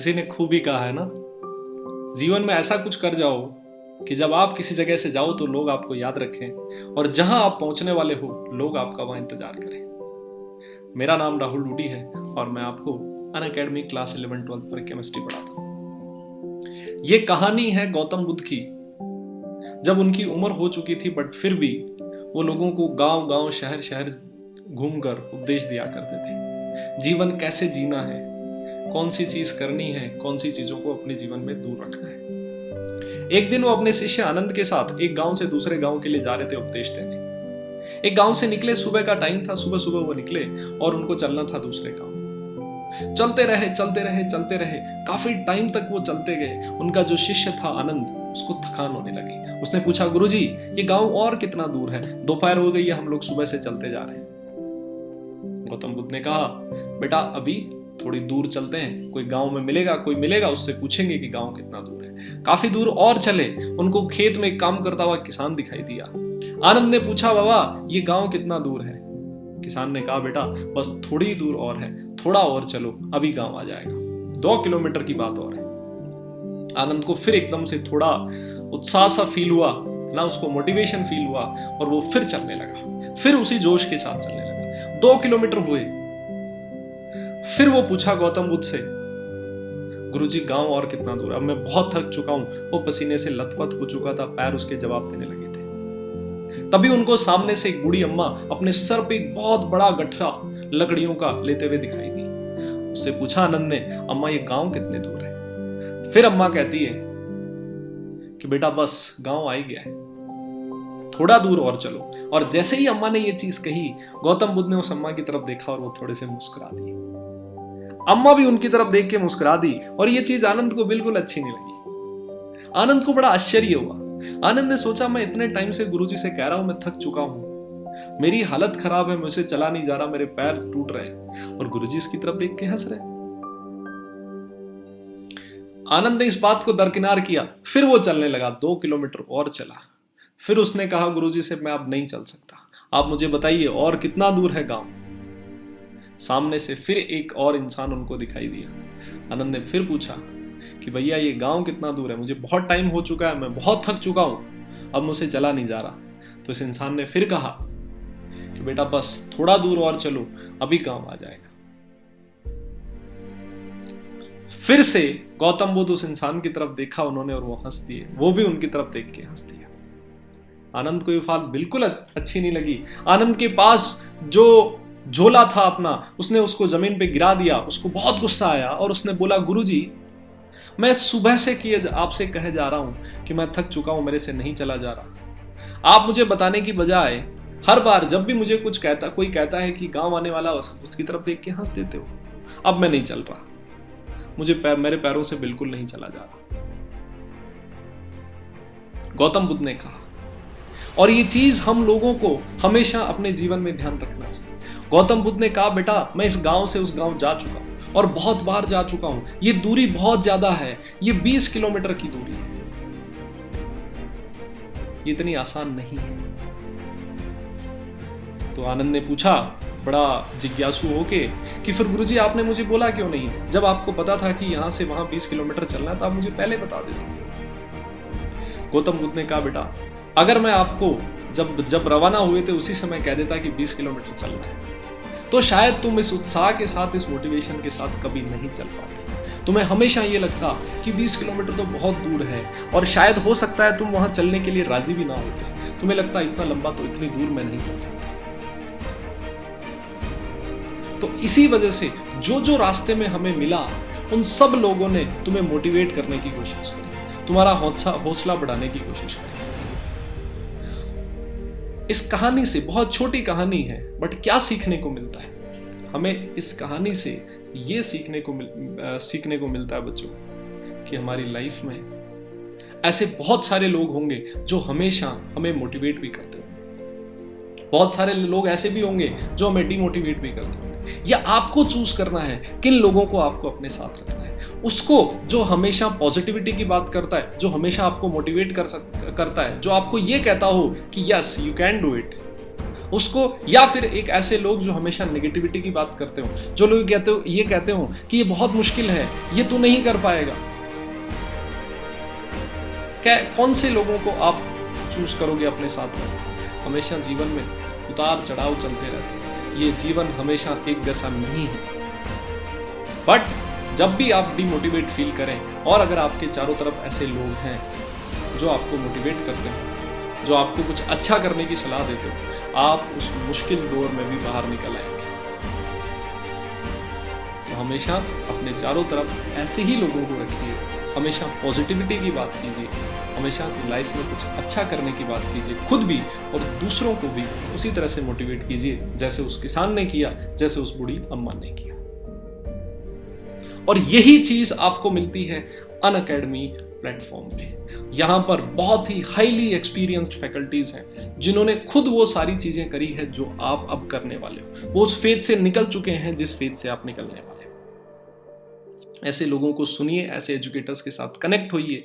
किसी ने खूब ही कहा है ना, जीवन में ऐसा कुछ कर जाओ कि जब आप किसी जगह से जाओ तो लोग आपको याद रखें और जहां आप पहुंचने वाले हो लोग आपका वहां इंतजार करें। मेरा नाम राहुल डूडी है और मैं आपको अनअकैडमी क्लास 11-12 पर केमिस्ट्री पढ़ाता हूं। ये कहानी है गौतम बुद्ध की, जब उनकी उम्र हो चुकी थी बट फिर भी वो लोगों को गांव गांव शहर शहर घूमकर उपदेश दिया करते थे। जीवन कैसे जीना है, कौन सी चीज करनी है, कौन सी चीजों को अपने जीवन में दूर रखना है। एक दिन वो अपने शिष्य आनंद के साथ एक गांव से दूसरे गांव के लिए जा रहे थे उपदेश देने। एक गांव से निकले, सुबह का टाइम था, सुबह सुबह वो निकले और उनको चलना था दूसरे गांव। चलते रहे, काफी टाइम तक वो चलते गए। उनका जो शिष्य था आनंद, उसको थकान होने लगी। उसने पूछा, गुरुजी ये गांव और कितना दूर है? दोपहर हो गई है, हम लोग सुबह से चलते जा रहे हैं। गौतम बुद्ध ने कहा, बेटा अभी थोड़ी दूर चलते हैं, कोई गांव में मिलेगा, कोई मिलेगा, उससे पूछेंगे कि गांव कितना दूर है। काफी दूर और चले, उनको खेत में काम करता हुआ किसान दिखाई दिया। आनंद ने पूछा, बाबा ये गांव कितना दूर है? किसान ने कहा, बेटा बस थोड़ी दूर और है, थोड़ा और चलो, अभी गांव आ जाएगा। 2 किलोमीटर की बात और है। आनंद को फिर एकदम से थोड़ा उत्साह सा फील हुआ ना, उसको मोटिवेशन फील हुआ और वो फिर चलने लगा, फिर उसी जोश के साथ चलने लगा। 2 किलोमीटर हुए, फिर वो पूछा गौतम बुद्ध से, गुरुजी गांव और कितना दूर? अब मैं बहुत थक चुका हूं। वो पसीने से लथपथ हो चुका था, पैर उसके जवाब देने लगे थे। तभी उनको सामने से एक बूढ़ी अम्मा अपने सर पे एक बहुत बड़ा गठरा लकड़ियों का लेते हुए दिखाई दी। उससे पूछा आनंद ने, अम्मा ये गांव कितने दूर है? फिर अम्मा कहती है कि बेटा बस गांव आ ही गया है, थोड़ा दूर और चलो। और जैसे ही अम्मा ने ये चीज कही, गौतम बुद्ध ने उस अम्मा की तरफ देखा और वो थोड़े से मुस्कुरा दी। अम्मा भी उनकी तरफ देख के मुस्कुरा दी और ये चीज आनंद को बिल्कुल अच्छी नहीं लगी। आनंद को बड़ा आश्चर्य हुआ। आनंद ने सोचा, मैं इतने टाइम से गुरुजी से कह रहा हूं मैं थक चुका हूं, मेरी हालत खराब है, मुझसे चला नहीं जा रहा, मेरे पैर टूट रहे हैं, और गुरुजी इसकी तरफ देख के हंस रहे। आनंद ने इस बात को दरकिनार किया, फिर वो चलने लगा। 2 किलोमीटर और चला, फिर उसने कहा, गुरुजी से मैं अब नहीं चल सकता, आप मुझे बताइए और कितना दूर है गांव? सामने से फिर एक और इंसान उनको दिखाई दिया। आनंद ने फिर पूछा कि भैया ये गांव कितना दूर है? मुझे बहुत टाइम हो चुका है, मैं बहुत थक चुका हूं, अब मुझसे चला नहीं जा रहा। तो इस इंसान ने फिर कहा कि बेटा बस थोड़ा दूर और चलो, अभी गांव आ जाएगा। फिर से गौतम बुद्ध उस इंसान की तरफ देखा उन्होंने और वो हंस दिए, वो भी उनकी तरफ देख के हंस दिया। आनंद को ये बात बिल्कुल अच्छी नहीं लगी। आनंद के पास जो झोला था अपना, उसने उसको जमीन पे गिरा दिया। उसको बहुत गुस्सा आया और उसने बोला, गुरुजी मैं सुबह से आपसे कहे जा रहा हूं कि मैं थक चुका हूं, मेरे से नहीं चला जा रहा। आप मुझे बताने की बजाय हर बार जब भी मुझे कोई कहता है कि गांव आने वाला, उसकी तरफ देख के हंस देते हो। अब मैं नहीं चल रहा, मेरे पैरों से बिल्कुल नहीं चला जा रहा, गौतम बुद्ध ने कहा। और ये चीज हम लोगों को हमेशा अपने जीवन में ध्यान रखना चाहिए। गौतम बुद्ध ने कहा, बेटा मैं इस गांव से उस गांव जा चुका हूं और बहुत बार जा चुका हूं, ये दूरी बहुत ज्यादा है, ये 20 किलोमीटर की दूरी है, ये इतनी आसान नहीं है। तो आनंद ने पूछा बड़ा जिज्ञासु होके कि फिर गुरुजी आपने मुझे बोला क्यों नहीं? जब आपको पता था कि यहां से वहां 20 किलोमीटर चलना था, आप मुझे पहले बता देते। गौतम बुद्ध ने कहा, बेटा अगर मैं आपको जब रवाना हुए थे उसी समय कह देता कि 20 किलोमीटर चलना है, तो शायद तुम इस उत्साह के साथ, इस मोटिवेशन के साथ कभी नहीं चल पाते। तुम्हें हमेशा ये लगता कि 20 किलोमीटर तो बहुत दूर है और शायद हो सकता है तुम वहां चलने के लिए राजी भी ना होते। तुम्हें लगता इतना लंबा तो, इतनी दूर मैं नहीं चल सकता। तो इसी वजह से जो रास्ते में हमें मिला, उन सब लोगों ने तुम्हें मोटिवेट करने की कोशिश करी, तुम्हारा हौसला बढ़ाने की कोशिश करी। इस कहानी से, बहुत छोटी कहानी है बट क्या सीखने को मिलता है हमें? इस कहानी से ये सीखने को मिलता है बच्चों कि हमारी लाइफ में ऐसे बहुत सारे लोग होंगे जो हमेशा हमें मोटिवेट भी करते होंगे, बहुत सारे लोग ऐसे भी होंगे जो हमें डिमोटिवेट भी करते होंगे। या आपको चूज करना है किन लोगों को आपको अपने साथ रखना है। उसको जो हमेशा पॉजिटिविटी की बात करता है, जो हमेशा आपको मोटिवेट करता है, जो आपको ये कहता हो कि yes you can do it, उसको, या फिर एक ऐसे लोग जो हमेशा नेगेटिविटी की बात करते हो, जो लोग ये कहते हो कि ये बहुत मुश्किल है, ये तू नहीं कर पाएगा। कौन से लोगों को आप चूज करोगे अपने साथ में? हमेशा जीवन में उतार चढ़ाव चलते रहते हैं, ये जीवन हमेशा एक जैसा नहीं है। बट जब भी आप डिमोटिवेट फील करें, और अगर आपके चारों तरफ ऐसे लोग हैं जो आपको मोटिवेट करते हैं, जो आपको कुछ अच्छा करने की सलाह देते हो, आप उस मुश्किल दौर में भी बाहर निकल आएंगे। तो हमेशा अपने चारों तरफ ऐसे ही लोगों को रखिए, हमेशा पॉजिटिविटी की बात कीजिए, हमेशा लाइफ में कुछ अच्छा करने की बात कीजिए, खुद भी और दूसरों को भी उसी तरह से मोटिवेट कीजिए जैसे उस किसान ने किया, जैसे उस बूढ़ी अम्मा ने किया। और यही चीज आपको मिलती है अनअकैडमी प्लेटफॉर्म पे। यहां पर बहुत ही हाईली एक्सपीरियंस्ड फैकल्टीज हैं जिन्होंने खुद वो सारी चीजें करी है जो आप अब करने वाले हो। वो उस फेज से निकल चुके हैं जिस फेज से आप निकलने वाले हो। ऐसे लोगों को सुनिए, ऐसे एजुकेटर्स के साथ कनेक्ट होइए,